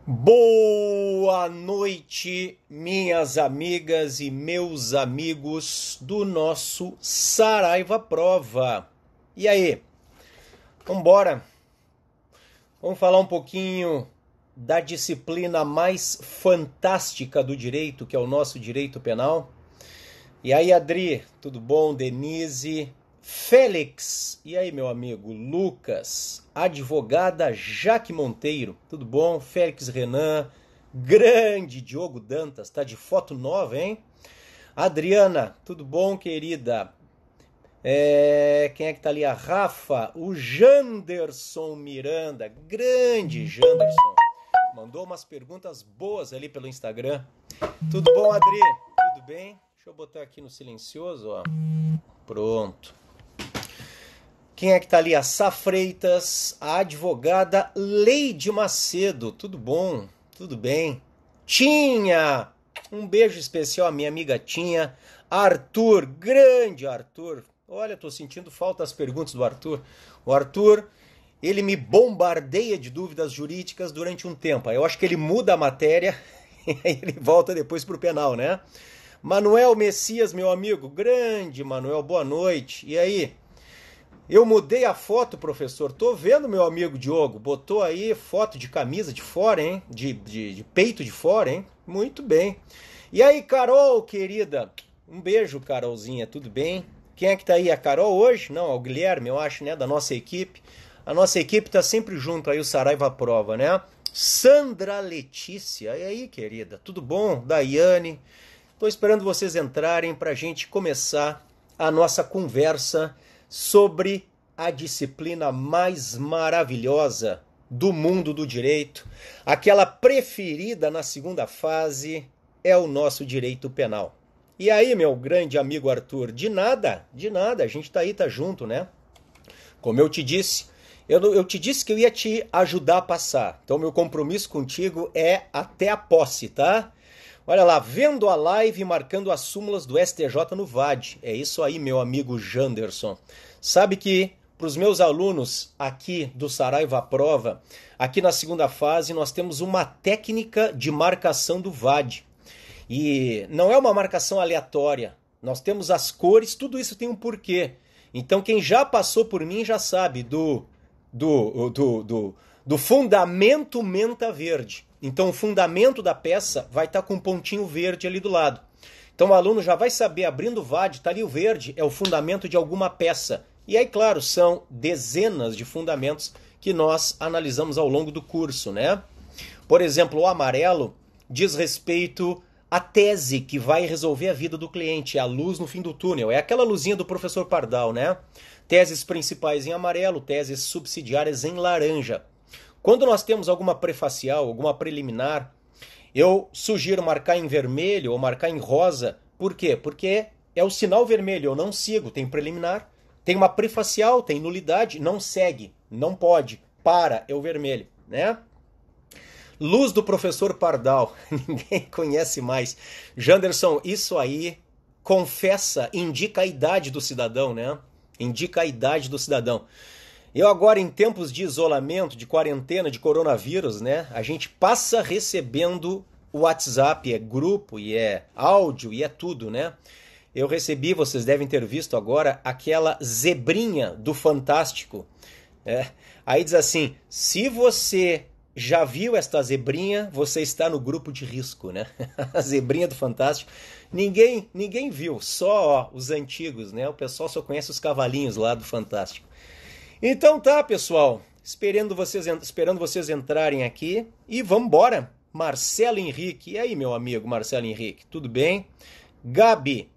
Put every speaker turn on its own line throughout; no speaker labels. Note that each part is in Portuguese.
Boa noite, minhas amigas e meus amigos do nosso Saraiva Prova. E aí, vambora? Vamos falar um pouquinho da disciplina mais fantástica do direito, que é o nosso direito penal. E aí, Adri, tudo bom? Denise, Félix, e aí, meu amigo Lucas, advogada Jaque Monteiro, tudo bom? Félix Renan, grande Diogo Dantas, tá de foto nova, hein? Adriana, tudo bom, querida? Quem é que tá ali? A Rafa, o Janderson Miranda, grande Janderson, mandou umas perguntas boas ali pelo Instagram. Tudo bom, Adri? Tudo bem? Deixa eu botar aqui no silencioso, ó. Pronto. Quem é que tá ali? A Sá Freitas, a advogada Leide Macedo. Tudo bom? Tudo bem? Tinha! Um beijo especial à minha amiga Tinha. Arthur, grande Arthur. Olha, tô sentindo falta das perguntas do Arthur. O Arthur, ele me bombardeia de dúvidas jurídicas durante um tempo. Eu acho que ele muda a matéria e aí ele volta depois pro penal, né? Manuel Messias, meu amigo, grande Manuel, boa noite. E aí? Eu mudei a foto, professor. Tô vendo meu amigo Diogo. Botou aí foto de camisa de fora, hein? De peito de fora, hein? Muito bem. E aí, Carol, querida? Um beijo, Carolzinha. Tudo bem? Quem é que tá aí? A Carol hoje? Não, é o Guilherme, eu acho, né? Da nossa equipe. A nossa equipe tá sempre junto aí, o Saraiva Prova, né? Sandra Letícia. E aí, querida? Tudo bom? Daiane. Tô esperando vocês entrarem pra gente começar a nossa conversa sobre a disciplina mais maravilhosa do mundo do direito, aquela preferida na segunda fase, é o nosso direito penal. E aí, meu grande amigo Arthur, de nada, a gente tá aí, tá junto, né? Como eu te disse, eu te disse que eu ia te ajudar a passar, então meu compromisso contigo é até a posse, tá? Olha lá, vendo a live e marcando as súmulas do STJ no VAD. É isso aí, meu amigo Janderson. Sabe que para os meus alunos aqui do Saraiva Prova, aqui na segunda fase, nós temos uma técnica de marcação do VAD. E não é uma marcação aleatória. Nós temos as cores, tudo isso tem um porquê. Então quem já passou por mim já sabe do fundamento menta verde. Então o fundamento da peça vai estar com um pontinho verde ali do lado. Então o aluno já vai saber, abrindo o VAD, está ali o verde, é o fundamento de alguma peça. E aí, claro, são dezenas de fundamentos que nós analisamos ao longo do curso, né? Por exemplo, o amarelo diz respeito à tese que vai resolver a vida do cliente, é a luz no fim do túnel, é aquela luzinha do professor Pardal, né? Teses principais em amarelo, teses subsidiárias em laranja. Quando nós temos alguma prefacial, alguma preliminar, eu sugiro marcar em vermelho ou marcar em rosa. Por quê? Porque é o sinal vermelho, eu não sigo. Tem preliminar, tem uma prefacial, tem nulidade, não segue, não pode, para, é o vermelho, né? Luz do professor Pardal, ninguém conhece mais. Janderson, isso aí confessa, indica a idade do cidadão, né? Indica a idade do cidadão. Eu agora, em tempos de isolamento, de quarentena, de coronavírus, né? A gente passa recebendo o WhatsApp, é grupo, e é áudio, e é tudo, né? Eu recebi, vocês devem ter visto agora, aquela zebrinha do Fantástico. Aí diz assim, se você já viu esta zebrinha, você está no grupo de risco, né? A zebrinha do Fantástico. Ninguém viu, só os antigos, né? O pessoal só conhece os cavalinhos lá do Fantástico. Então tá, pessoal, esperando vocês entrarem aqui e vamos embora. Marcelo Henrique, e aí, meu amigo Marcelo Henrique, tudo bem? Gabi,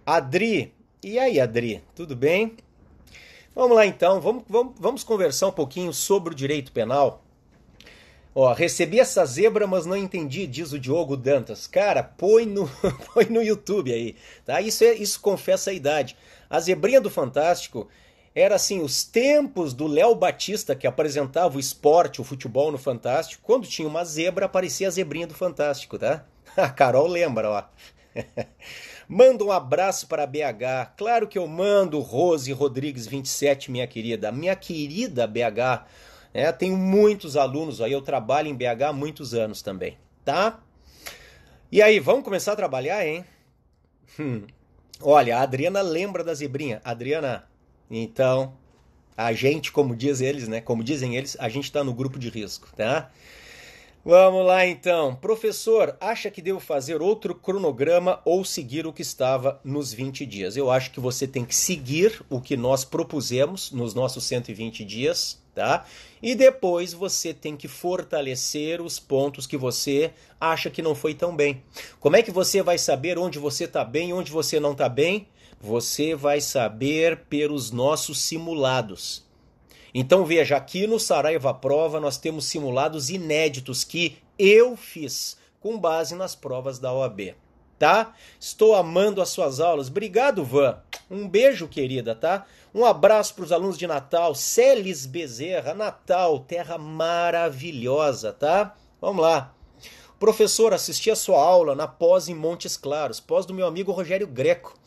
Adri, e aí, Adri, tudo bem? Vamos lá então, vamos conversar um pouquinho sobre o direito penal. Ó, recebi essa zebra, mas não entendi, diz o Diogo Dantas. Cara, põe no YouTube aí, tá? Isso confessa a idade. A zebrinha do Fantástico era assim, os tempos do Léo Batista, que apresentava o esporte, o futebol no Fantástico. Quando tinha uma zebra, aparecia a zebrinha do Fantástico, tá? A Carol lembra, ó. Manda um abraço para BH. Claro que eu mando, Rose Rodrigues 27, minha querida. Minha querida BH. Tenho muitos alunos aí, eu trabalho em BH há muitos anos também, tá? E aí, vamos começar a trabalhar, hein? Olha, a Adriana lembra da zebrinha. Adriana, então, a gente, como dizem eles, né? Como dizem eles, a gente tá no grupo de risco, tá? Vamos lá então. Professor, acha que devo fazer outro cronograma ou seguir o que estava nos 20 dias? Eu acho que você tem que seguir o que nós propusemos nos nossos 120 dias, tá? E depois você tem que fortalecer os pontos que você acha que não foi tão bem. Como é que você vai saber onde você está bem e onde você não está bem? Você vai saber pelos nossos simulados. Então veja, aqui no Saraiva Prova nós temos simulados inéditos que eu fiz com base nas provas da OAB, tá? Estou amando as suas aulas. Obrigado, Van. Um beijo, querida, tá? Um abraço para os alunos de Natal. Celis Bezerra, Natal, terra maravilhosa, tá? Vamos lá. Professor, assisti a sua aula na pós em Montes Claros, pós do meu amigo Rogério Greco.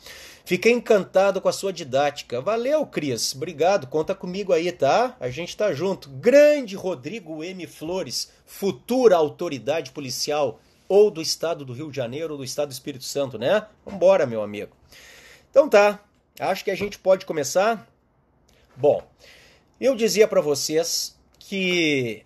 Fiquei encantado com a sua didática. Valeu, Cris. Obrigado. Conta comigo aí, tá? A gente tá junto. Grande Rodrigo M. Flores, futura autoridade policial ou do estado do Rio de Janeiro ou do estado do Espírito Santo, né? Vambora, meu amigo. Então tá. Acho que a gente pode começar. Bom, eu dizia para vocês que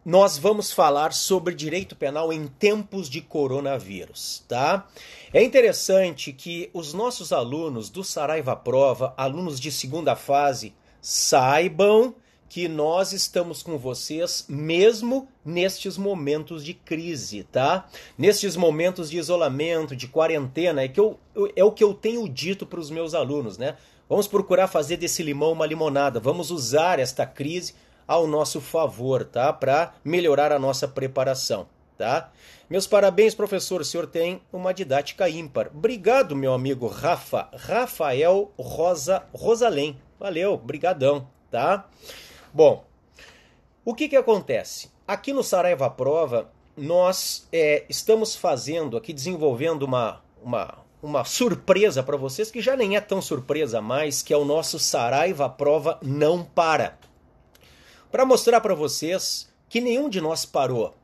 nós vamos falar sobre direito penal em tempos de coronavírus, tá? É interessante que os nossos alunos do Saraiva Prova, alunos de segunda fase, saibam que nós estamos com vocês mesmo nestes momentos de crise, tá? Nestes momentos de isolamento, de quarentena, é o que eu tenho dito para os meus alunos, né? Vamos procurar fazer desse limão uma limonada, vamos usar esta crise ao nosso favor, tá? Para melhorar a nossa preparação, tá? Meus parabéns, professor, o senhor tem uma didática ímpar. Obrigado, meu amigo Rafael Rosalém. Valeu, brigadão, tá? Bom, o que acontece? Aqui no Saraiva Prova, nós estamos desenvolvendo uma surpresa para vocês, que já nem é tão surpresa mais, que é o nosso Saraiva Prova Não Para. Para mostrar para vocês que nenhum de nós parou.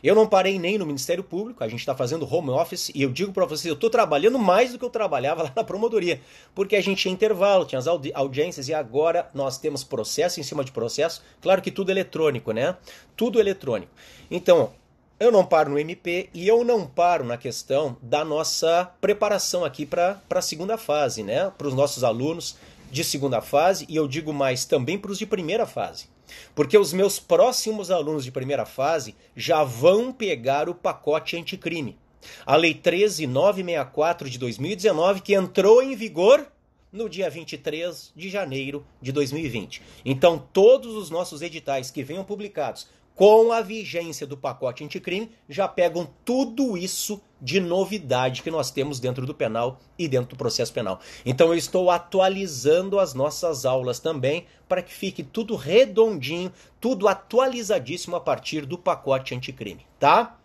Eu não parei nem no Ministério Público, a gente está fazendo home office, e eu digo para vocês, eu estou trabalhando mais do que eu trabalhava lá na promotoria, porque a gente tinha intervalo, tinha as audiências, e agora nós temos processo em cima de processo, claro que tudo eletrônico, né? Tudo eletrônico. Então, eu não paro no MP e eu não paro na questão da nossa preparação aqui para a segunda fase, né? Para os nossos alunos de segunda fase, e eu digo mais também para os de primeira fase. Porque os meus próximos alunos de primeira fase já vão pegar o pacote anticrime. A Lei 13.964 de 2019, que entrou em vigor no dia 23 de janeiro de 2020. Então, todos os nossos editais que venham publicados com a vigência do pacote anticrime já pegam tudo isso de novidade que nós temos dentro do penal e dentro do processo penal. Então eu estou atualizando as nossas aulas também para que fique tudo redondinho, tudo atualizadíssimo a partir do pacote anticrime, tá?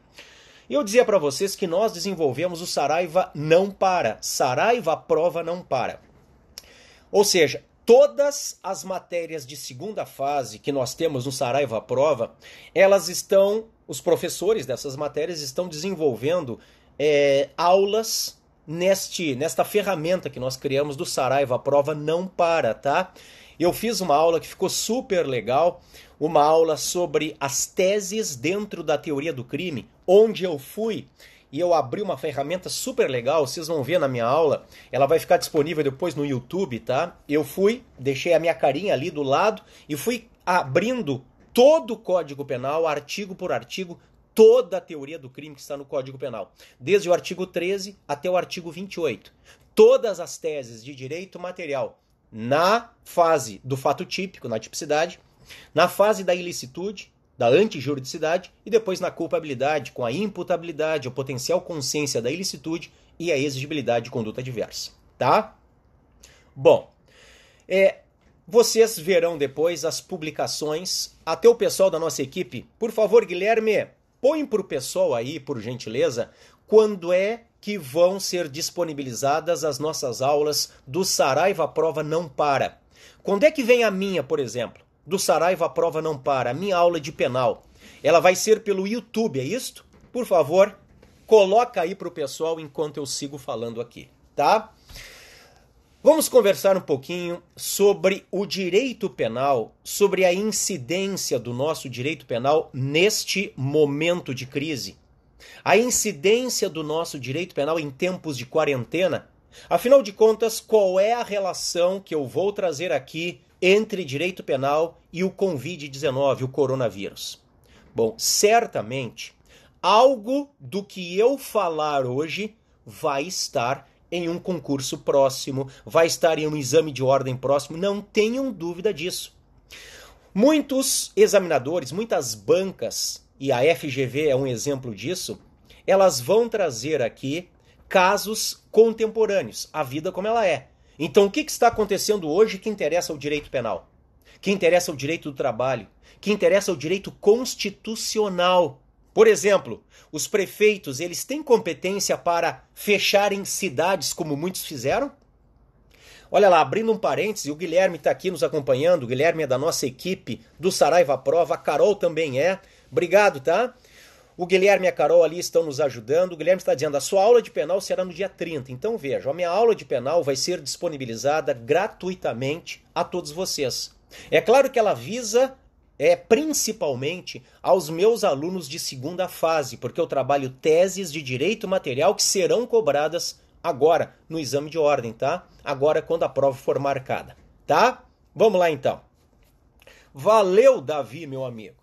Eu dizia para vocês que nós desenvolvemos o Saraiva Não Para, Saraiva Prova Não Para. Ou seja, todas as matérias de segunda fase que nós temos no Saraiva Prova, os professores dessas matérias estão desenvolvendo aulas nesta ferramenta que nós criamos do Saraiva Prova Não Para, tá? Eu fiz uma aula que ficou super legal, uma aula sobre as teses dentro da teoria do crime, onde eu fui e eu abri uma ferramenta super legal, vocês vão ver na minha aula, ela vai ficar disponível depois no YouTube, tá? Eu deixei a minha carinha ali do lado e fui abrindo todo o Código Penal, artigo por artigo, toda a teoria do crime que está no Código Penal, desde o artigo 13 até o artigo 28. Todas as teses de direito material na fase do fato típico, na tipicidade, na fase da ilicitude, da antijuridicidade e depois na culpabilidade, com a imputabilidade, o potencial consciência da ilicitude e a exigibilidade de conduta diversa, tá? Bom, vocês verão depois as publicações, até o pessoal da nossa equipe, por favor, Guilherme, põe para o pessoal aí, por gentileza, quando é que vão ser disponibilizadas as nossas aulas do Saraiva Prova Não Para. Quando é que vem a minha, por exemplo? do Saraiva à Prova Não Para, a minha aula de penal. Ela vai ser pelo YouTube, é isto? Por favor, coloca aí para o pessoal enquanto eu sigo falando aqui, tá? Vamos conversar um pouquinho sobre o direito penal, sobre a incidência do nosso direito penal neste momento de crise. A incidência do nosso direito penal em tempos de quarentena. Afinal de contas, qual é a relação que eu vou trazer aqui entre direito penal e o Covid-19, o coronavírus? Bom, certamente, algo do que eu falar hoje vai estar em um concurso próximo, vai estar em um exame de ordem próximo, não tenham dúvida disso. Muitos examinadores, muitas bancas, e a FGV é um exemplo disso, elas vão trazer aqui casos contemporâneos, a vida como ela é. Então, o que está acontecendo hoje que interessa ao direito penal? Que interessa ao direito do trabalho? Que interessa ao direito constitucional? Por exemplo, os prefeitos, eles têm competência para fecharem cidades como muitos fizeram? Olha lá, abrindo um parêntese, o Guilherme está aqui nos acompanhando, o Guilherme é da nossa equipe do Saraiva Prova, a Carol também é. Obrigado, tá? O Guilherme e a Carol ali estão nos ajudando. O Guilherme está dizendo, a sua aula de penal será no dia 30. Então veja, a minha aula de penal vai ser disponibilizada gratuitamente a todos vocês. É claro que ela visa principalmente aos meus alunos de segunda fase, porque eu trabalho teses de direito material que serão cobradas agora no exame de ordem, tá? Agora quando a prova for marcada, tá? Vamos lá então. Valeu, Davi, meu amigo.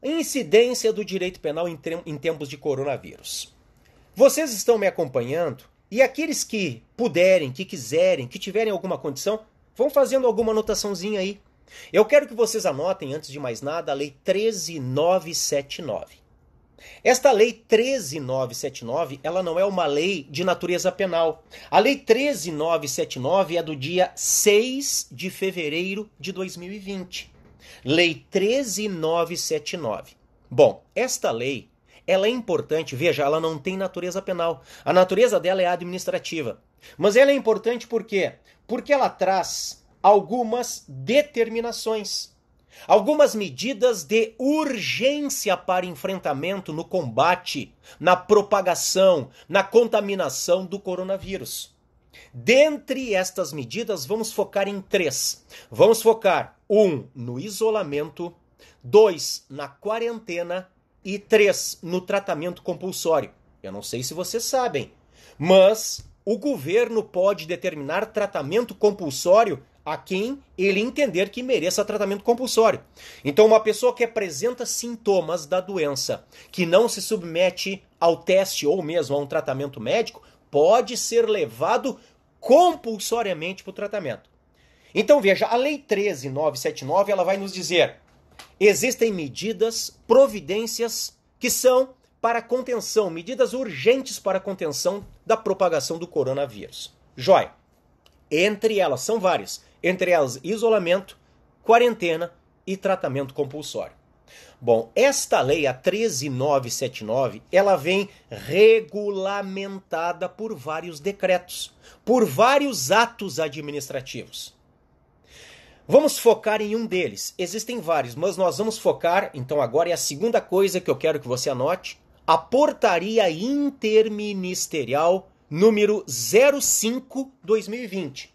Incidência do direito penal em tempos de coronavírus. Vocês estão me acompanhando e aqueles que puderem, que quiserem, que tiverem alguma condição, vão fazendo alguma anotaçãozinha aí. Eu quero que vocês anotem, antes de mais nada, a Lei 13.979. Esta Lei 13.979, ela não é uma lei de natureza penal. A Lei 13.979 é do dia 6 de fevereiro de 2020. Lei 13.979. Bom, esta lei, ela é importante, veja, ela não tem natureza penal. A natureza dela é administrativa. Mas ela é importante por quê? Porque ela traz algumas determinações, algumas medidas de urgência para enfrentamento no combate, na propagação, na contaminação do coronavírus. Dentre estas medidas, vamos focar em 3. Vamos focar 1 no isolamento, 2 na quarentena e 3 no tratamento compulsório. Eu não sei se vocês sabem, mas o governo pode determinar tratamento compulsório a quem ele entender que mereça tratamento compulsório. Então, uma pessoa que apresenta sintomas da doença, que não se submete ao teste ou mesmo a um tratamento médico, pode ser levado compulsoriamente para o tratamento. Então, veja, a Lei 13.979, ela vai nos dizer, existem medidas, providências que são para contenção, medidas urgentes para a contenção da propagação do coronavírus. Joia. Entre elas, são várias, entre elas isolamento, quarentena e tratamento compulsório. Bom, esta lei, a 13.979, ela vem regulamentada por vários decretos, por vários atos administrativos. Vamos focar em um deles. Existem vários, mas nós vamos focar, então agora é a segunda coisa que eu quero que você anote, a Portaria Interministerial número 05/2020.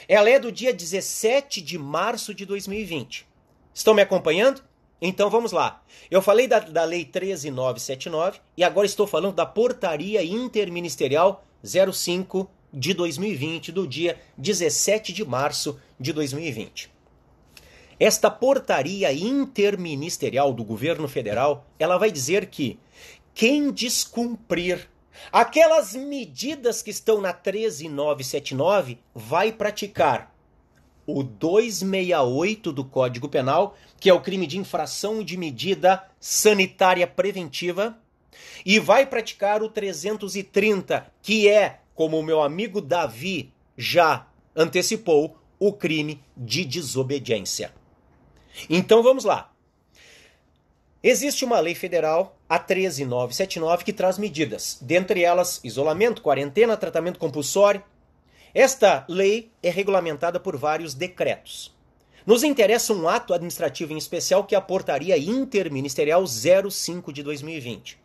Ela é do dia 17 de março de 2020. Estão me acompanhando? Então vamos lá. Eu falei da Lei 13.979 e agora estou falando da Portaria Interministerial 05 de 2020, do dia 17 de março de 2020. Esta Portaria Interministerial do Governo Federal, ela vai dizer que quem descumprir aquelas medidas que estão na 13.979 vai praticar o 268 do Código Penal, que é o crime de infração de medida sanitária preventiva, e vai praticar o 330, que é, como o meu amigo Davi já antecipou, o crime de desobediência. Então vamos lá. Existe uma lei federal, a 13.979, que traz medidas, dentre elas isolamento, quarentena, tratamento compulsório. Esta lei é regulamentada por vários decretos. Nos interessa um ato administrativo em especial, que é a Portaria Interministerial 05 de 2020.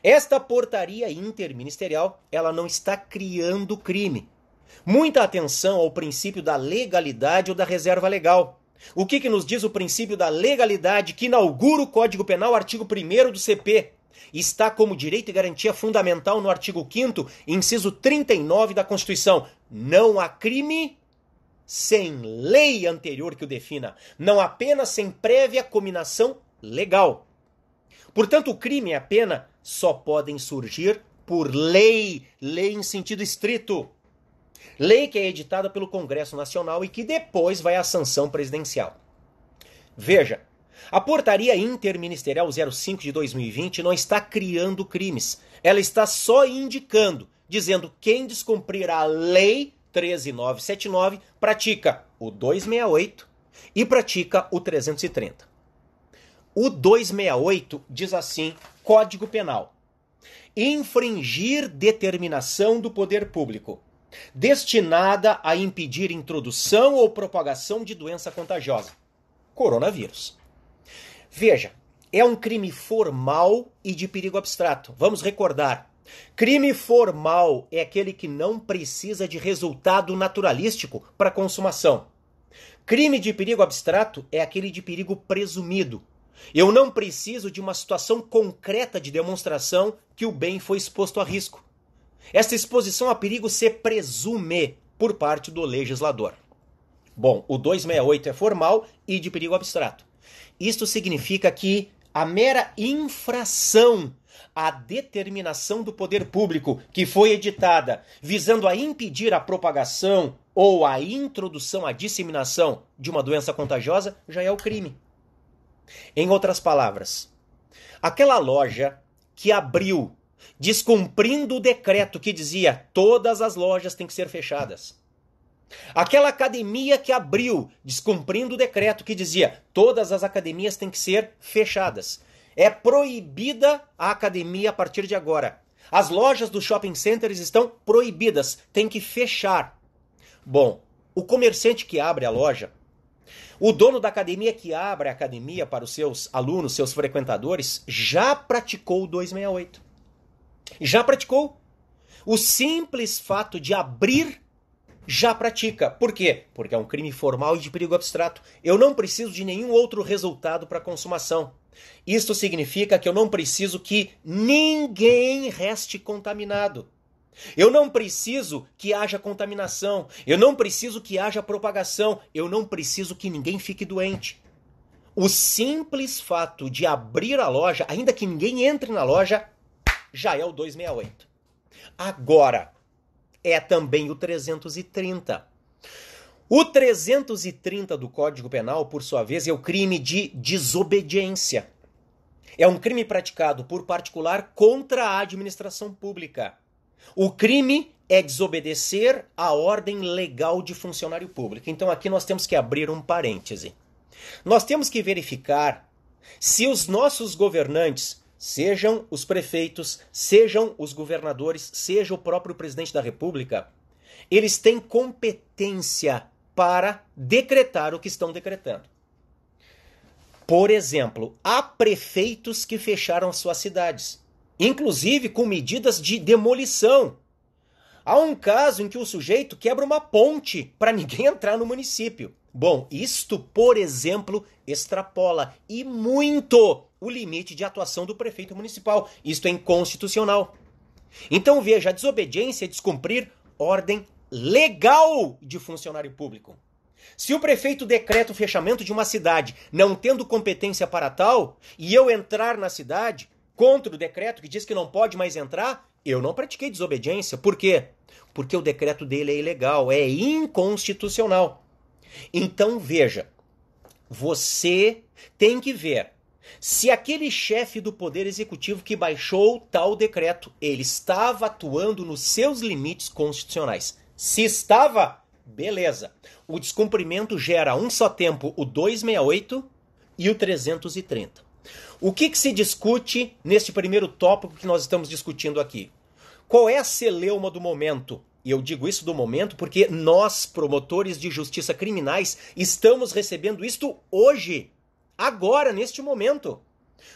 Esta Portaria Interministerial, ela não está criando crime. Muita atenção ao princípio da legalidade ou da reserva legal. O que nos diz o princípio da legalidade que inaugura o Código Penal, artigo 1º do CP? Está como direito e garantia fundamental no artigo 5º, inciso 39 da Constituição. Não há crime sem lei anterior que o defina, não apenas sem prévia cominação legal. Portanto, o crime e a pena só podem surgir por lei, lei em sentido estrito. Lei que é editada pelo Congresso Nacional e que depois vai à sanção presidencial. Veja, a Portaria Interministerial 05 de 2020 não está criando crimes. Ela está só indicando, dizendo quem descumprir a Lei 13.979 pratica o 268 e pratica o 330. O 268 diz assim, Código Penal. Infringir determinação do poder público destinada a impedir introdução ou propagação de doença contagiosa, coronavírus. Veja, é um crime formal e de perigo abstrato. Vamos recordar. Crime formal é aquele que não precisa de resultado naturalístico para consumação. Crime de perigo abstrato é aquele de perigo presumido. Eu não preciso de uma situação concreta de demonstração que o bem foi exposto a risco. Esta exposição a perigo se presume por parte do legislador. Bom, o 268 é formal e de perigo abstrato. Isto significa que a mera infração à determinação do poder público que foi editada visando a impedir a propagação ou a introdução, a disseminação de uma doença contagiosa já é o crime. Em outras palavras, aquela loja que abriu descumprindo o decreto que dizia todas as lojas têm que ser fechadas. Aquela academia que abriu descumprindo o decreto que dizia todas as academias têm que ser fechadas. É proibida a academia a partir de agora. As lojas dos shopping centers estão proibidas, tem que fechar. Bom, o comerciante que abre a loja, o dono da academia que abre a academia para os seus alunos, seus frequentadores, já praticou o 268. Já praticou. O simples fato de abrir já pratica. Por quê? Porque é um crime formal e de perigo abstrato. Eu não preciso de nenhum outro resultado para a consumação. Isto significa que eu não preciso que ninguém reste contaminado. Eu não preciso que haja contaminação. Eu não preciso que haja propagação. Eu não preciso que ninguém fique doente. O simples fato de abrir a loja, ainda que ninguém entre na loja, já é o 268. Agora, é também o 330. O 330 do Código Penal, por sua vez, é o crime de desobediência. É um crime praticado por particular contra a administração pública. O crime é desobedecer à ordem legal de funcionário público. Então aqui nós temos que abrir um parêntese. Nós temos que verificar se os nossos governantes, sejam os prefeitos, sejam os governadores, seja o próprio presidente da República, eles têm competência para decretar o que estão decretando. Por exemplo, há prefeitos que fecharam suas cidades, inclusive com medidas de demolição. Há um caso em que o sujeito quebra uma ponte para ninguém entrar no município. Bom, isto, por exemplo, extrapola e muito o limite de atuação do prefeito municipal. Isto é inconstitucional. Então veja, a desobediência é descumprir ordem legal de funcionário público. Se o prefeito decreta o fechamento de uma cidade, não tendo competência para tal, e eu entrar na cidade contra o decreto que diz que não pode mais entrar, eu não pratiquei desobediência. Por quê? Porque o decreto dele é ilegal, é inconstitucional. Então veja, você tem que ver se aquele chefe do Poder Executivo que baixou tal decreto, ele estava atuando nos seus limites constitucionais. Se estava, beleza. O descumprimento gera um só tempo o 268 e o 330. O que se discute neste primeiro tópico que nós estamos discutindo aqui? Qual é a celeuma do momento? E eu digo isso do momento porque nós, promotores de justiça criminais, estamos recebendo isto hoje, agora, neste momento.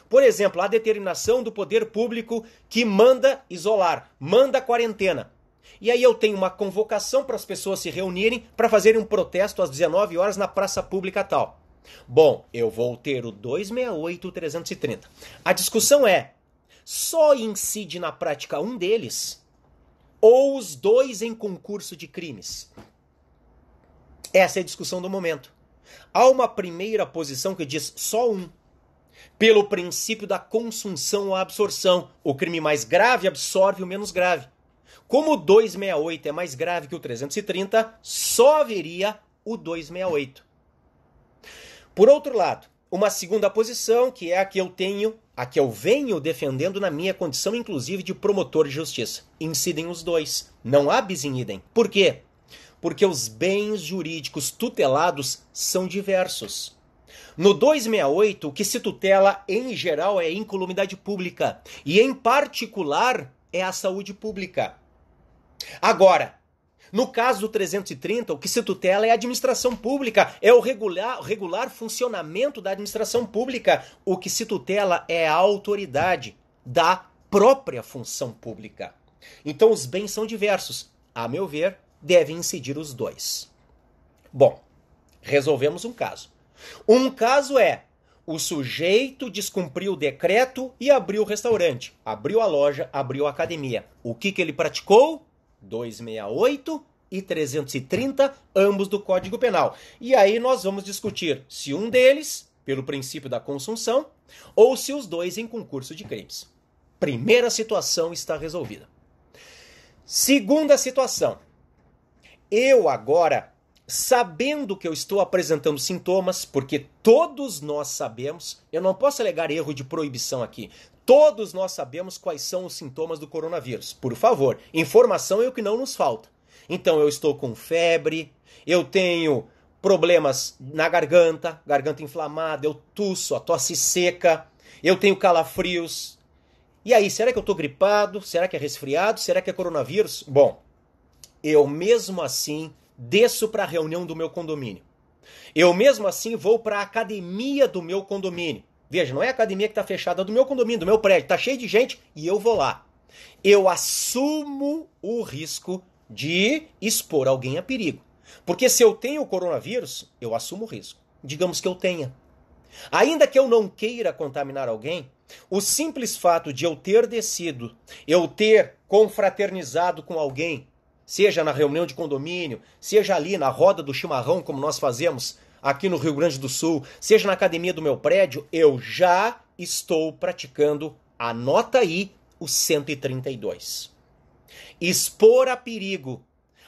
Por exemplo, a determinação do poder público que manda isolar, manda quarentena. E aí eu tenho uma convocação para as pessoas se reunirem para fazerem um protesto às 19 horas na praça pública tal. Bom, eu vou ter o 268 e o 330. A discussão é, só incide na prática um deles ou os dois em concurso de crimes? Essa é a discussão do momento. Há uma primeira posição que diz só um. Pelo princípio da consunção ou absorção. O crime mais grave absorve o menos grave. Como o 268 é mais grave que o 330, só haveria o 268. Por outro lado, uma segunda posição, que é a que eu venho defendendo na minha condição, inclusive, de promotor de justiça. Incidem os dois. Não há bis in idem. Por quê? Porque os bens jurídicos tutelados são diversos. No 268, o que se tutela, em geral, é a incolumidade pública. E, em particular, é a saúde pública. Agora, no caso do 330, o que se tutela é a administração pública, é o regular funcionamento da administração pública. O que se tutela é a autoridade da própria função pública. Então, os bens são diversos. A meu ver, devem incidir os dois. Bom, resolvemos um caso. Um caso é, o sujeito descumpriu o decreto e abriu o restaurante, abriu a loja, abriu a academia. O que ele praticou? 268 e 330, ambos do Código Penal. E aí nós vamos discutir se um deles, pelo princípio da consunção, ou se os dois em concurso de crimes. Primeira situação está resolvida. Segunda situação. Eu agora, sabendo que eu estou apresentando sintomas, porque todos nós sabemos, eu não posso alegar erro de proibição aqui, todos nós sabemos quais são os sintomas do coronavírus. Por favor, informação é o que não nos falta. Então eu estou com febre, eu tenho problemas na garganta, garganta inflamada, eu tuço, a tosse seca, eu tenho calafrios. E aí, será que eu estou gripado? Será que é resfriado? Será que é coronavírus? Bom, eu mesmo assim desço para a reunião do meu condomínio. Eu mesmo assim vou para a academia do meu condomínio. Veja, não é a academia que está fechada, do meu condomínio, do meu prédio. Está cheio de gente e eu vou lá. Eu assumo o risco de expor alguém a perigo. Porque se eu tenho o coronavírus, eu assumo o risco. Digamos que eu tenha. Ainda que eu não queira contaminar alguém, o simples fato de eu ter descido, eu ter confraternizado com alguém, seja na reunião de condomínio, seja ali na roda do chimarrão, como nós fazemos aqui no Rio Grande do Sul, seja na academia do meu prédio, eu já estou praticando, anota aí, o 132. Expor a perigo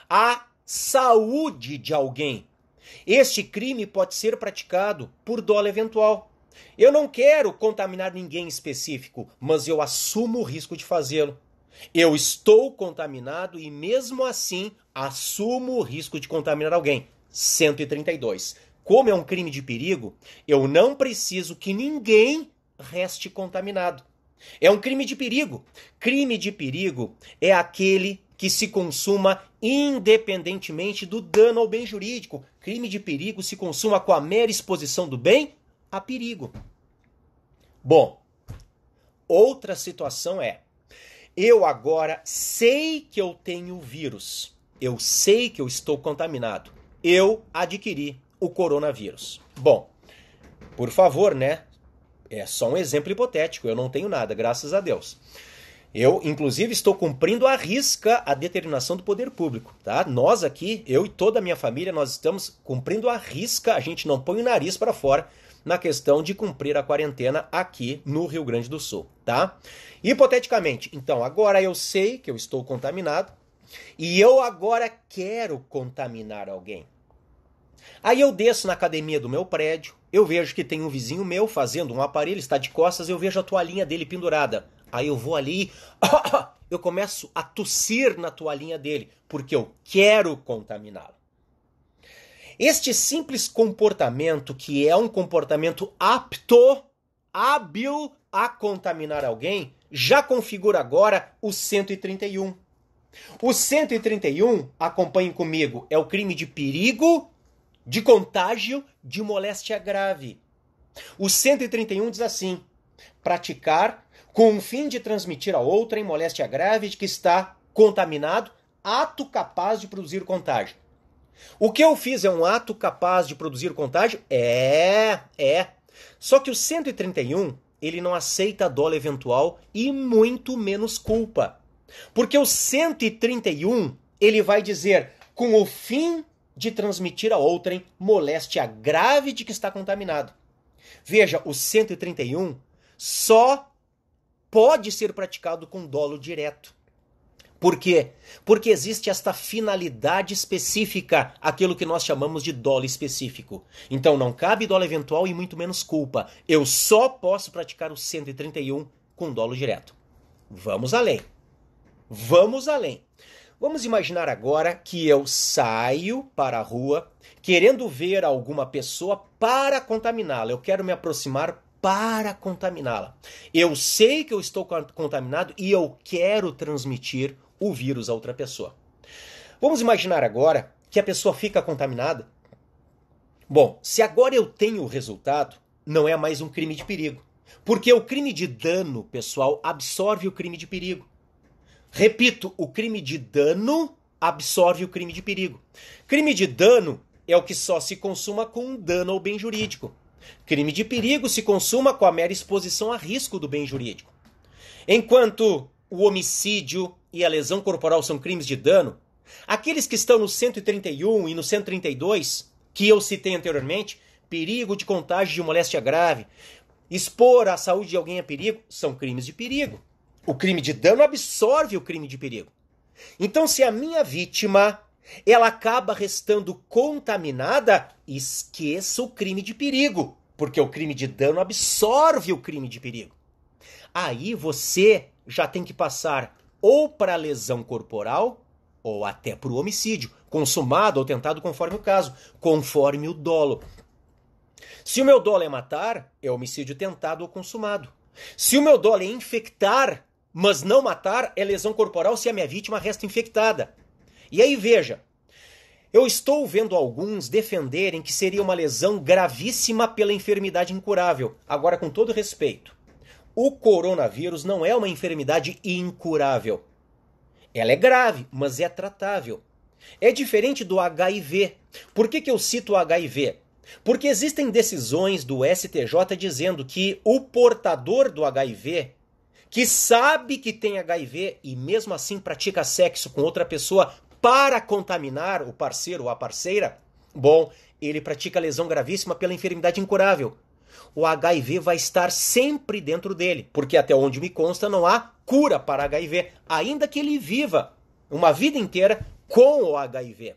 a saúde de alguém. Este crime pode ser praticado por dolo eventual. Eu não quero contaminar ninguém específico, mas eu assumo o risco de fazê-lo. Eu estou contaminado e mesmo assim assumo o risco de contaminar alguém. 132. Como é um crime de perigo, eu não preciso que ninguém reste contaminado. É um crime de perigo. Crime de perigo é aquele que se consuma independentemente do dano ao bem jurídico. Crime de perigo se consuma com a mera exposição do bem a perigo. Bom, outra situação é, eu agora sei que eu tenho vírus. Eu sei que eu estou contaminado. Eu adquiri o coronavírus. Bom, por favor, né? É só um exemplo hipotético. Eu não tenho nada, graças a Deus. Eu, inclusive, estou cumprindo à risca a determinação do poder público, tá? Nós aqui, eu e toda a minha família, nós estamos cumprindo à risca. A gente não põe o nariz para fora na questão de cumprir a quarentena aqui no Rio Grande do Sul, tá? Hipoteticamente, então, agora eu sei que eu estou contaminado e eu agora quero contaminar alguém. Aí eu desço na academia do meu prédio, eu vejo que tem um vizinho meu fazendo um aparelho, está de costas, eu vejo a toalhinha dele pendurada. Aí eu vou ali, eu começo a tossir na toalhinha dele, porque eu quero contaminá-lo. Este simples comportamento, que é um comportamento apto, hábil a contaminar alguém, já configura agora o 131. O 131, acompanhem comigo, é o crime de perigo, de contágio, de moléstia grave. O 131 diz assim: praticar com o fim de transmitir a outrem moléstia grave de que está contaminado, ato capaz de produzir contágio. O que eu fiz é um ato capaz de produzir contágio? É. Só que o 131, ele não aceita dolo eventual e muito menos culpa. Porque o 131, ele vai dizer com o fim de transmitir a outrem moléstia grave de que está contaminado. Veja, o 131 só pode ser praticado com dolo direto. Por quê? Porque existe esta finalidade específica, aquilo que nós chamamos de dolo específico. Então não cabe dolo eventual e muito menos culpa. Eu só posso praticar o 131 com dolo direto. Vamos além. Vamos imaginar agora que eu saio para a rua querendo ver alguma pessoa para contaminá-la. Eu quero me aproximar para contaminá-la. Eu sei que eu estou contaminado e eu quero transmitir o vírus a outra pessoa. Vamos imaginar agora que a pessoa fica contaminada. Bom, se agora eu tenho o resultado, não é mais um crime de perigo. Porque o crime de dano, pessoal, absorve o crime de perigo. Repito, o crime de dano absorve o crime de perigo. Crime de dano é o que só se consuma com um dano ao bem jurídico. Crime de perigo se consuma com a mera exposição a risco do bem jurídico. Enquanto o homicídio e a lesão corporal são crimes de dano, aqueles que estão no 131 e no 132, que eu citei anteriormente, perigo de contágio de moléstia grave, expor a saúde de alguém a perigo, são crimes de perigo. O crime de dano absorve o crime de perigo. Então, se a minha vítima ela acaba restando contaminada, esqueça o crime de perigo, porque o crime de dano absorve o crime de perigo. Aí você já tem que passar ou para a lesão corporal ou até para o homicídio, consumado ou tentado conforme o caso, conforme o dolo. Se o meu dolo é matar, é homicídio tentado ou consumado. Se o meu dolo é infectar, mas não matar, é lesão corporal se a minha vítima resta infectada. E aí veja, eu estou vendo alguns defenderem que seria uma lesão gravíssima pela enfermidade incurável. Agora, com todo respeito, o coronavírus não é uma enfermidade incurável. Ela é grave, mas é tratável. É diferente do HIV. Por que eu cito o HIV? Porque existem decisões do STJ dizendo que o portador do HIV, que sabe que tem HIV e mesmo assim pratica sexo com outra pessoa para contaminar o parceiro ou a parceira, bom, ele pratica lesão gravíssima pela enfermidade incurável. O HIV vai estar sempre dentro dele, porque até onde me consta não há cura para HIV, ainda que ele viva uma vida inteira com o HIV.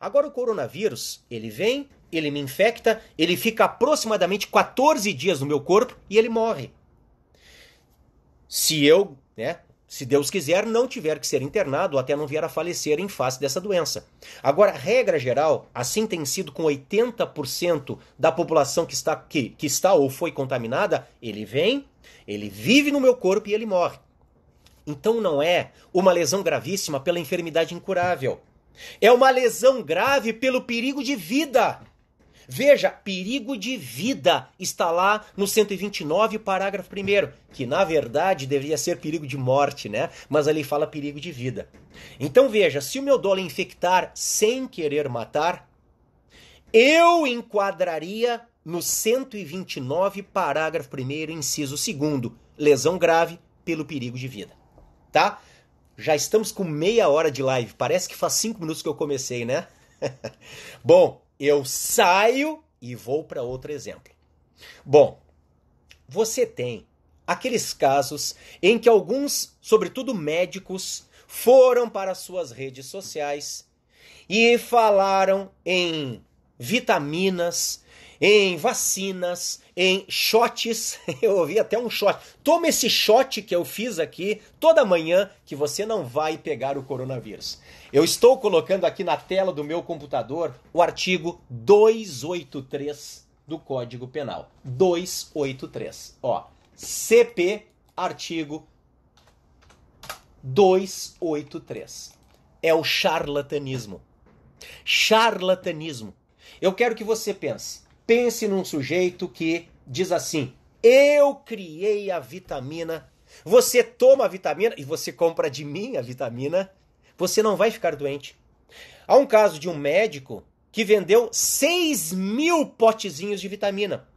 Agora o coronavírus, ele vem, ele me infecta, ele fica aproximadamente 14 dias no meu corpo e ele morre. Se eu, se Deus quiser, não tiver que ser internado ou até não vier a falecer em face dessa doença. Agora, regra geral, assim tem sido com 80% da população que está ou foi contaminada, ele vem, ele vive no meu corpo e ele morre. Então não é uma lesão gravíssima pela enfermidade incurável. É uma lesão grave pelo perigo de vida. Veja, perigo de vida está lá no 129, parágrafo 1º, que na verdade deveria ser perigo de morte, né? Mas ali fala perigo de vida. Então veja, se o meu dolo é infectar sem querer matar, eu enquadraria no 129, parágrafo 1º, inciso 2º, lesão grave pelo perigo de vida, tá? Já estamos com meia hora de live, parece que faz 5 minutos que eu comecei, né? Bom, eu saio e vou para outro exemplo. Bom, você tem aqueles casos em que alguns, sobretudo médicos, foram para suas redes sociais e falaram em vitaminas, em vacinas, em shots. Eu ouvi até um shot. Toma esse shot que eu fiz aqui toda manhã que você não vai pegar o coronavírus. Eu estou colocando aqui na tela do meu computador o artigo 283 do Código Penal. 283. Ó, CP, artigo 283. É o charlatanismo. Charlatanismo. Eu quero que você pense. Pense num sujeito que diz assim: eu criei a vitamina. Você toma a vitamina e você compra de mim a vitamina. Você não vai ficar doente. Há um caso de um médico que vendeu 6.000 potezinhos de vitamina.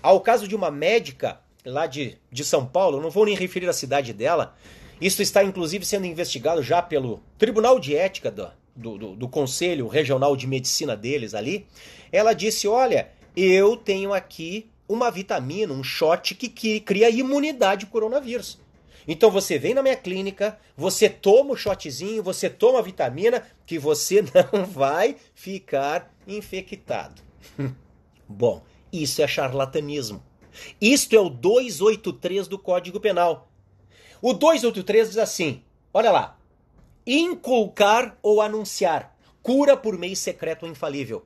Há o caso de uma médica lá de São Paulo, não vou nem referir a cidade dela. Isso está inclusive sendo investigado já pelo Tribunal de Ética do Conselho Regional de Medicina deles ali. Ela disse: olha, eu tenho aqui uma vitamina, um shot que cria imunidade ao coronavírus. Então você vem na minha clínica, você toma o shotzinho, você toma a vitamina, que você não vai ficar infectado. Bom, isso é charlatanismo. Isto é o 283 do Código Penal. O 283 diz assim, olha lá: inculcar ou anunciar cura por meio secreto ou infalível.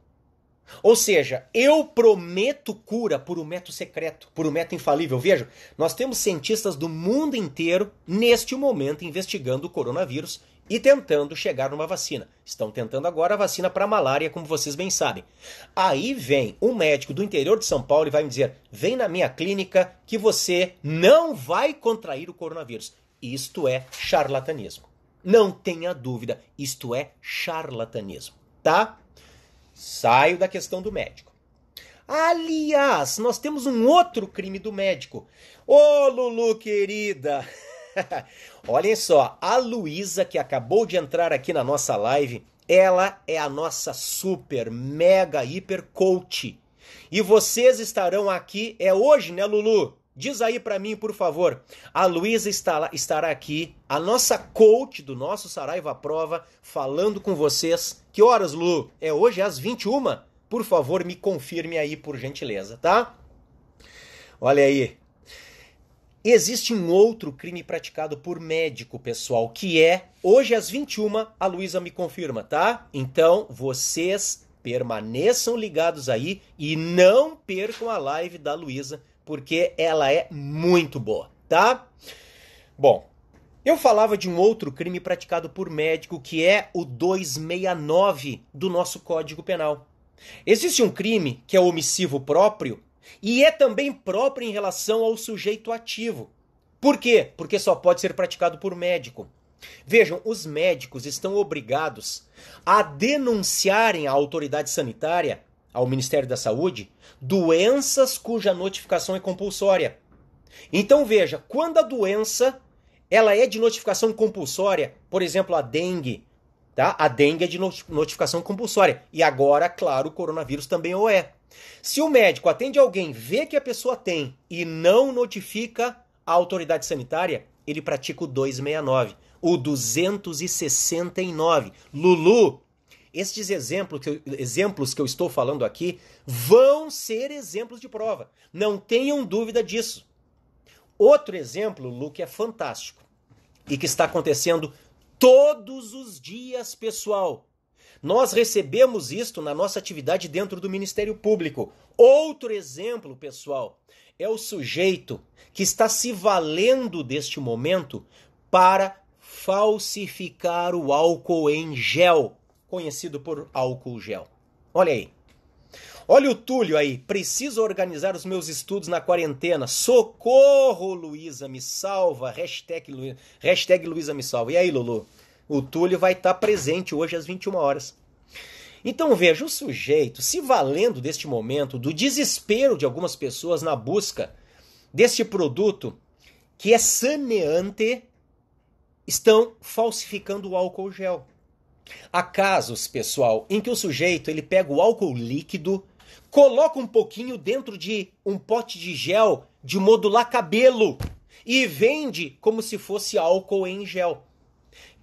Ou seja, eu prometo cura por um método secreto, por um método infalível. Veja, nós temos cientistas do mundo inteiro, neste momento, investigando o coronavírus e tentando chegar numa vacina. Estão tentando agora a vacina para a malária, como vocês bem sabem. Aí vem um médico do interior de São Paulo e vai me dizer: vem na minha clínica que você não vai contrair o coronavírus. Isto é charlatanismo. Não tenha dúvida, isto é charlatanismo, tá? Saio da questão do médico. Aliás, nós temos um outro crime do médico. Ô, Lulu querida! Olhem só, a Luísa, que acabou de entrar aqui na nossa live, ela é a nossa super, mega, hiper coach. E vocês estarão aqui, é hoje, né, Lulu? Diz aí pra mim, por favor. A Luísa estará aqui, a nossa coach do nosso Saraiva à Prova, falando com vocês. Que horas, Lu? É hoje às 21? Por favor, me confirme aí, por gentileza, tá? Olha aí. Existe um outro crime praticado por médico, pessoal, que é, hoje às 21, a Luísa me confirma, tá? Então, vocês permaneçam ligados aí e não percam a live da Luísa, porque ela é muito boa, tá? Bom, eu falava de um outro crime praticado por médico, que é o 269 do nosso Código Penal. Existe um crime que é omissivo próprio e é também próprio em relação ao sujeito ativo. Por quê? Porque só pode ser praticado por médico. Vejam, os médicos estão obrigados a denunciarem à autoridade sanitária, ao Ministério da Saúde, doenças cuja notificação é compulsória. Então veja, quando a doença ela é de notificação compulsória, por exemplo, a dengue, tá? A dengue é de notificação compulsória. E agora, claro, o coronavírus também o é. Se o médico atende alguém, vê que a pessoa tem e não notifica a autoridade sanitária, ele pratica o 269, o 269. Lulu, estes exemplos que eu estou falando aqui vão ser exemplos de prova. Não tenham dúvida disso. Outro exemplo, Lu, que é fantástico e que está acontecendo todos os dias, pessoal. Nós recebemos isto na nossa atividade dentro do Ministério Público. Outro exemplo, pessoal, é o sujeito que está se valendo deste momento para falsificar o álcool em gel, conhecido por álcool gel. Olha aí. Olha o Túlio aí. Preciso organizar os meus estudos na quarentena. Socorro, Luísa, me salva. Hashtag Luísa me salva. E aí, Lulu? O Túlio vai estar presente hoje às 21 horas. Então veja, o sujeito, se valendo deste momento, do desespero de algumas pessoas na busca deste produto que é saneante, estão falsificando o álcool gel. Há casos, pessoal, em que o sujeito ele pega o álcool líquido, coloca um pouquinho dentro de um pote de gel de modular cabelo e vende como se fosse álcool em gel.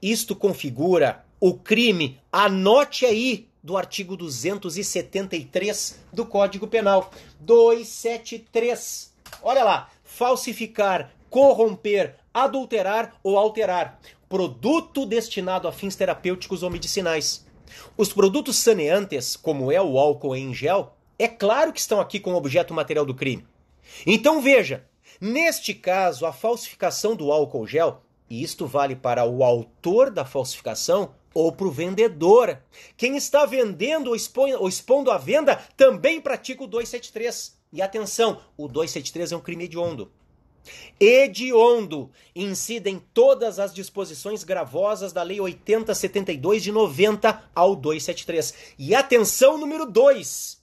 Isto configura o crime, anote aí, do artigo 273 do Código Penal. 273. Olha lá, falsificar, corromper, adulterar ou alterar produto destinado a fins terapêuticos ou medicinais. Os produtos saneantes, como é o álcool em gel, é claro que estão aqui como objeto material do crime. Então veja, neste caso, a falsificação do álcool gel E isto vale para o autor da falsificação ou para o vendedor. Quem está vendendo ou expondo à venda também pratica o 273. E atenção, o 273 é um crime hediondo. Hediondo incide em todas as disposições gravosas da Lei 8072 de 90 ao 273. E atenção, número 2.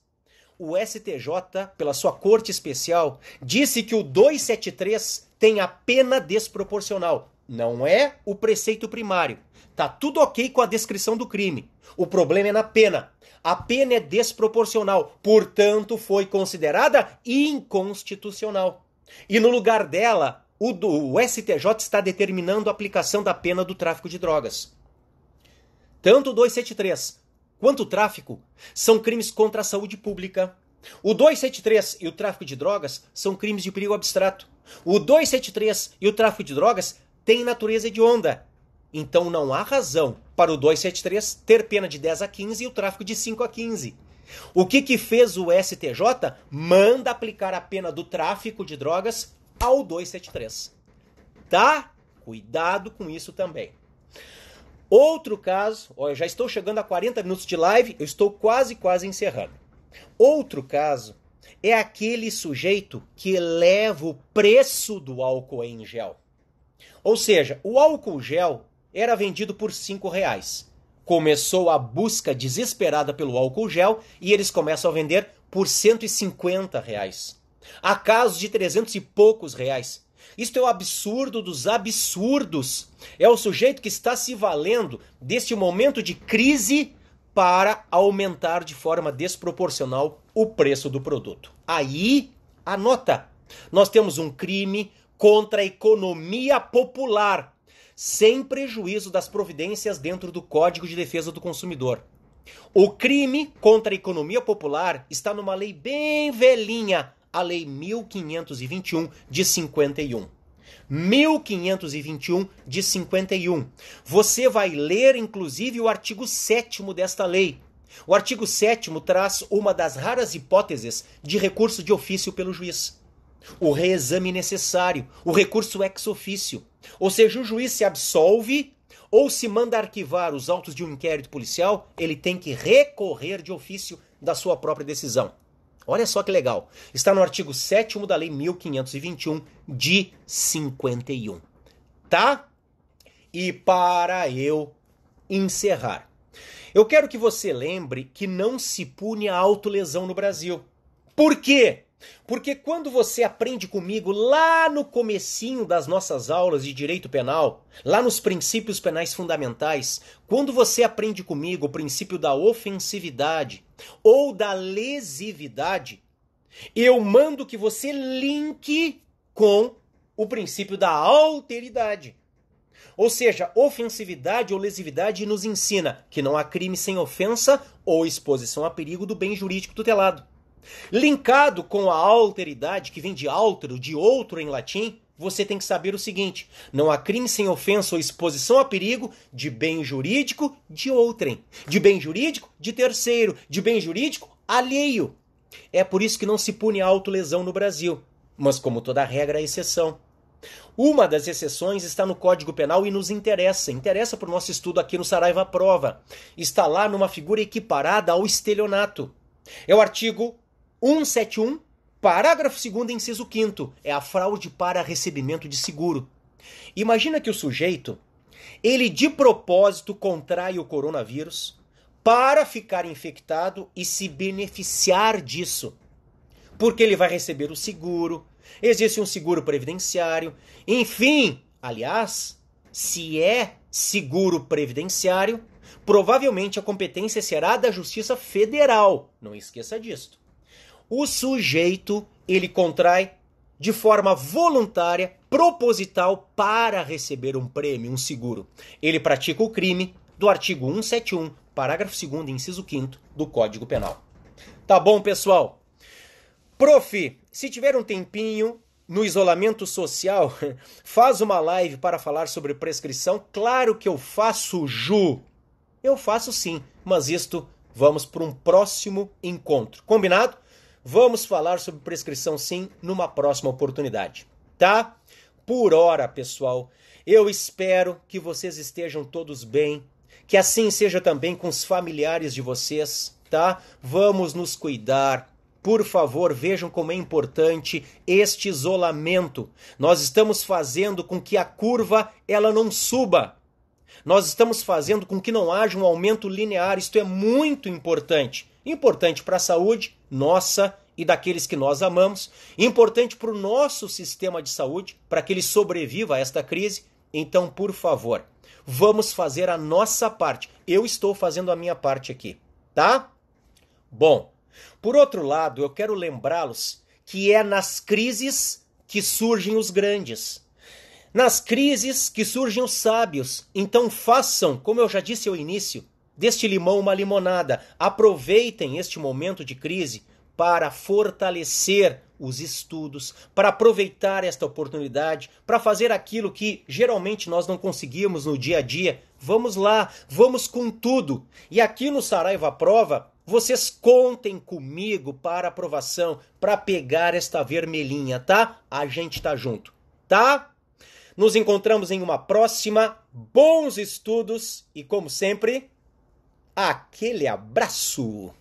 O STJ, pela sua corte especial, disse que o 273 tem a pena desproporcional. Não é o preceito primário. Tá tudo ok com a descrição do crime. O problema é na pena. A pena é desproporcional, portanto foi considerada inconstitucional. E no lugar dela, o STJ está determinando a aplicação da pena do tráfico de drogas. Tanto o 273 quanto o tráfico são crimes contra a saúde pública. O 273 e o tráfico de drogas são crimes de perigo abstrato. O 273 e o tráfico de drogas têm natureza hedionda. Então não há razão para o 273 ter pena de 10 a 15 e o tráfico de 5 a 15. O que fez o STJ? Manda aplicar a pena do tráfico de drogas ao 273. Tá? Cuidado com isso também. Outro caso, eu já estou chegando a 40 minutos de live, eu estou quase encerrando. Outro caso é aquele sujeito que eleva o preço do álcool em gel. Ou seja, o álcool gel era vendido por R$5. Começou a busca desesperada pelo álcool gel e eles começam a vender por R$150. Há casos de 300 e poucos reais. Isto é o absurdo dos absurdos. É o sujeito que está se valendo deste momento de crise para aumentar de forma desproporcional o preço do produto. Aí, anota, nós temos um crime contra a economia popular, sem prejuízo das providências dentro do Código de Defesa do Consumidor. O crime contra a economia popular está numa lei bem velhinha, a Lei 1521 de 51. 1521 de 51. Você vai ler, inclusive, o artigo 7º desta lei. O artigo 7º traz uma das raras hipóteses de recurso de ofício pelo juiz. O reexame necessário, o recurso ex officio. Ou seja, o juiz se absolve ou se manda arquivar os autos de um inquérito policial, ele tem que recorrer de ofício da sua própria decisão. Olha só que legal. Está no artigo 7º da Lei 1521 de 51. Tá? E para eu encerrar, eu quero que você lembre que não se pune a autolesão no Brasil. Por quê? Porque quando você aprende comigo lá no comecinho das nossas aulas de direito penal, lá nos princípios penais fundamentais, quando você aprende comigo o princípio da ofensividade ou da lesividade, eu mando que você linke com o princípio da alteridade. Ou seja, ofensividade ou lesividade nos ensina que não há crime sem ofensa ou exposição a perigo do bem jurídico tutelado. Linkado com a alteridade, que vem de altero, de outro em latim, você tem que saber o seguinte: não há crime sem ofensa ou exposição a perigo de bem jurídico de outrem, de bem jurídico de terceiro, de bem jurídico alheio. É por isso que não se pune a autolesão no Brasil, mas como toda regra há exceção. Uma das exceções está no Código Penal e nos interessa para o nosso estudo aqui no Saraiva Prova. Está lá numa figura equiparada ao estelionato. É o artigo 171, parágrafo 2º, inciso 5º. É a fraude para recebimento de seguro. Imagina que o sujeito, ele de propósito contrai o coronavírus para ficar infectado e se beneficiar disso. Porque ele vai receber o seguro, existe um seguro previdenciário, enfim, aliás, se é seguro previdenciário, provavelmente a competência será da Justiça Federal, não esqueça disso. O sujeito, ele contrai de forma voluntária, proposital, para receber um prêmio, um seguro. Ele pratica o crime do artigo 171, parágrafo 2º, inciso 5º do Código Penal. Tá bom, pessoal? Prof, se tiver um tempinho no isolamento social, faz uma live para falar sobre prescrição. Claro que eu faço, Ju. Eu faço sim, mas isto vamos para um próximo encontro. Combinado? Vamos falar sobre prescrição sim numa próxima oportunidade, tá? por hora, pessoal. Eu espero que vocês estejam todos bem, que assim seja também com os familiares de vocês, tá? Vamos nos cuidar. Por favor, vejam como é importante este isolamento. Nós estamos fazendo com que a curva ela não suba. Nós estamos fazendo com que não haja um aumento linear. Isto é muito importante. Importante para a saúde nossa e daqueles que nós amamos. Importante para o nosso sistema de saúde, para que ele sobreviva a esta crise. Então, por favor, vamos fazer a nossa parte. Eu estou fazendo a minha parte aqui, tá? Bom, por outro lado, eu quero lembrá-los que é nas crises que surgem os grandes. Nas crises que surgem os sábios. Então façam, como eu já disse ao início, deste limão uma limonada. Aproveitem este momento de crise para fortalecer os estudos, para aproveitar esta oportunidade, para fazer aquilo que geralmente nós não conseguimos no dia a dia. Vamos lá, vamos com tudo. E aqui no Saraiva Prova, vocês contem comigo para aprovação, para pegar esta vermelhinha, tá? A gente tá junto, tá? Nos encontramos em uma próxima. Bons estudos e, como sempre, aquele abraço!